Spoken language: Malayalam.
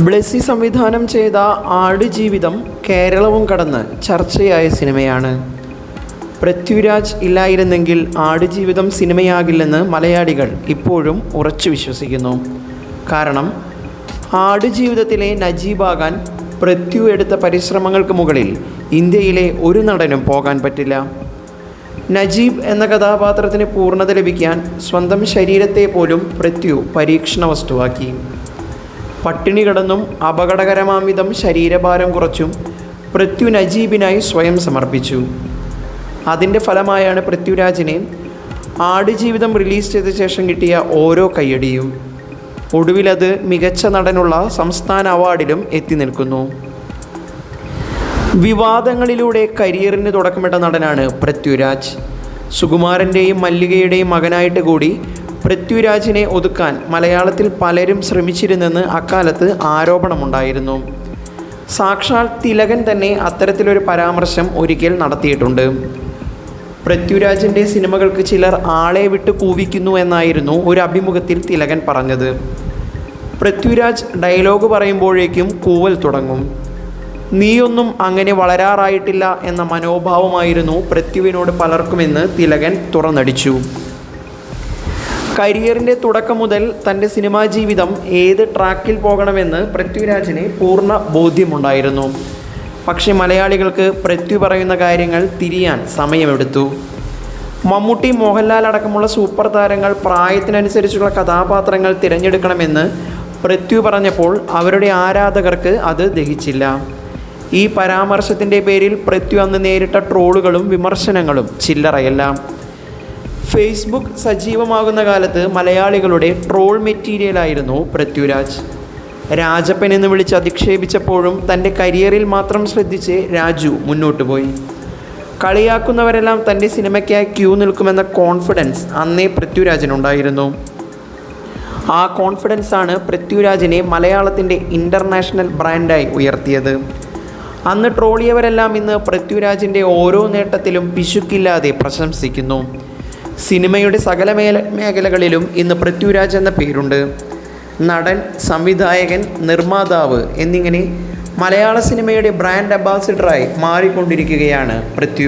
ബ്ലെസ്സി സംവിധാനം ചെയ്ത ആടുജീവിതം കേരളവും കടന്ന് ചർച്ചയായ സിനിമയാണ്. പൃഥ്വിരാജ് ഇല്ലായിരുന്നെങ്കിൽ ആടുജീവിതം സിനിമയാകില്ലെന്ന് മലയാളികൾ ഇപ്പോഴും ഉറച്ചു വിശ്വസിക്കുന്നു. കാരണം ആടുജീവിതത്തിലെ നജീബാകാൻ പൃഥ്വി എടുത്ത പരിശ്രമങ്ങൾക്ക് മുകളിൽ ഇന്ത്യയിലെ ഒരു നടനും പോകാൻ പറ്റില്ല. നജീബ് എന്ന കഥാപാത്രത്തിന് പൂർണ്ണത ലഭിക്കാൻ സ്വന്തം ശരീരത്തെ പോലും പൃഥ്വി പരീക്ഷണ വസ്തുവാക്കി. പട്ടിണി കിടന്നും അപകടകരമാംവിധം ശരീരഭാരം കുറച്ചും പൃഥ്വി നജീബിനായി സ്വയം സമർപ്പിച്ചു. അതിൻ്റെ ഫലമായാണ് പൃഥ്വിരാജിനെ ആടുജീവിതം റിലീസ് ചെയ്ത ശേഷം കിട്ടിയ ഓരോ കയ്യടിയും. ഒടുവിലത് മികച്ച നടനുള്ള സംസ്ഥാന അവാർഡിലും എത്തി നിൽക്കുന്നു. വിവാദങ്ങളിലൂടെ കരിയറിന് തുടക്കമിട്ട നടനാണ് പൃഥ്വിരാജ്. സുകുമാരൻ്റെയും മല്ലികയുടെയും മകനായിട്ട് കൂടി പൃഥ്വിരാജിനെ ഒതുക്കാൻ മലയാളത്തിൽ പലരും ശ്രമിച്ചിരുന്നെന്ന് അക്കാലത്ത് ആരോപണമുണ്ടായിരുന്നു. സാക്ഷാൽ തിലകൻ തന്നെ അത്തരത്തിലൊരു പരാമർശം ഒരിക്കൽ നടത്തിയിട്ടുണ്ട്. പൃഥ്വിരാജിൻ്റെ സിനിമകൾക്ക് ചിലർ ആളെ വിട്ട് കൂവിക്കുന്നു എന്നായിരുന്നു ഒരു അഭിമുഖത്തിൽ തിലകൻ പറഞ്ഞത്. പൃഥ്വിരാജ് ഡയലോഗ് പറയുമ്പോഴേക്കും കൂവൽ തുടങ്ങും. നീയൊന്നും അങ്ങനെ വളരാറായിട്ടില്ല എന്ന മനോഭാവമായിരുന്നു പൃഥ്വിനോട് പലർക്കുമെന്ന് തിലകൻ തുറന്നടിച്ചു. കരിയറിൻ്റെ തുടക്കം മുതൽ തൻ്റെ സിനിമാ ജീവിതം ഏത് ട്രാക്കിൽ പോകണമെന്ന് പൃഥ്വിരാജിന് പൂർണ്ണ ബോധ്യമുണ്ടായിരുന്നു. പക്ഷേ മലയാളികൾക്ക് പൃഥ്വി പറയുന്ന കാര്യങ്ങൾ തിരിയാൻ സമയമെടുത്തു. മമ്മൂട്ടി, മോഹൻലാൽ അടക്കമുള്ള സൂപ്പർ താരങ്ങൾ പ്രായത്തിനനുസരിച്ചുള്ള കഥാപാത്രങ്ങൾ തിരഞ്ഞെടുക്കണമെന്ന് പൃഥ്വി പറഞ്ഞപ്പോൾ അവരുടെ ആരാധകർക്ക് അത് ദഹിച്ചില്ല. ഈ പരാമർശത്തിൻ്റെ പേരിൽ പൃഥ്വി അന്ന് നേരിട്ട ട്രോളുകളും വിമർശനങ്ങളും ചില്ലറയല്ല. ഫേസ്ബുക്ക് സജീവമാകുന്ന കാലത്ത് മലയാളികളുടെ ട്രോൾ മെറ്റീരിയലായിരുന്നു പൃഥ്വിരാജ്. രാജപ്പൻ എന്ന് വിളിച്ച് അധിക്ഷേപിച്ചപ്പോഴും തൻ്റെ കരിയറിൽ മാത്രം ശ്രദ്ധിച്ച് രാജു മുന്നോട്ട് പോയി. കളിയാക്കുന്നവരെല്ലാം തൻ്റെ സിനിമയ്ക്കായി ക്യൂ നിൽക്കുമെന്ന കോൺഫിഡൻസ് അന്നേ പൃഥ്വിരാജിനുണ്ടായിരുന്നു. ആ കോൺഫിഡൻസാണ് പൃഥ്വിരാജിനെ മലയാളത്തിൻ്റെ ഇൻ്റർനാഷണൽ ബ്രാൻഡായി ഉയർത്തിയത്. അന്ന് ട്രോളിയവരെല്ലാം ഇന്ന് പൃഥ്വിരാജിൻ്റെ ഓരോ നേട്ടത്തിലും പിശുക്കില്ലാതെ പ്രശംസിക്കുന്നു. സിനിമയുടെ സകല മേഖലകളിലും ഇന്ന് പൃഥ്വിരാജ് എന്ന പേരുണ്ട്. നടൻ, സംവിധായകൻ, നിർമ്മാതാവ് എന്നിങ്ങനെ മലയാള സിനിമയുടെ ബ്രാൻഡ് അംബാസിഡറായി മാറിക്കൊണ്ടിരിക്കുകയാണ് പൃഥ്വി.